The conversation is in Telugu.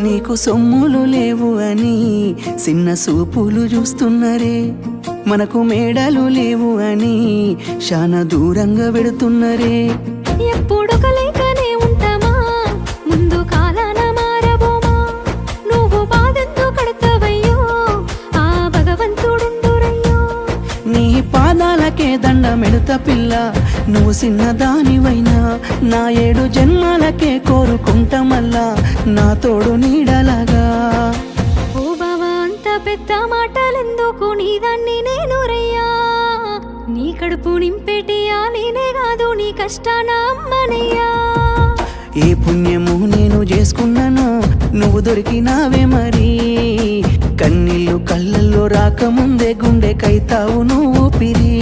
నీకు సొమ్ములు లేవు అని చిన్న సూపులు చూస్తున్నరే, మనకు మేడలు లేవు అని శానా దూరంగా వెడుతున్నరే. ఎప్పుడు కలేకనే ఉంటామా, ముందు కాలాన మారబోమా. నువ్వు బాధెందుకు కడతావయ్యో, ఆ భగవంతుడుండురయ్యో. నీ పాదాలకే దండమెడుత పిల్ల, నువ్వు చిన్నదానివైనా నా 7 జన్మాలకే కోరుకుంటా మల్లా నా తోడు నీడలాగా. ఓ బావా అంత పెద్ద మాటలెందుకు, నీదాన్ని నేను రయ్యా. నీ కడుపు నింపేటియా నేనే కాదు, నీ కష్టాన అమ్మనయ్యా. ఏ పుణ్యము నేను చేసుకున్నాను, నువ్వు దొరికినావే మరి. కన్నీళ్ళు కళ్ళల్లో రాకముందే గుండె కైతావు నువ్వు పిరి.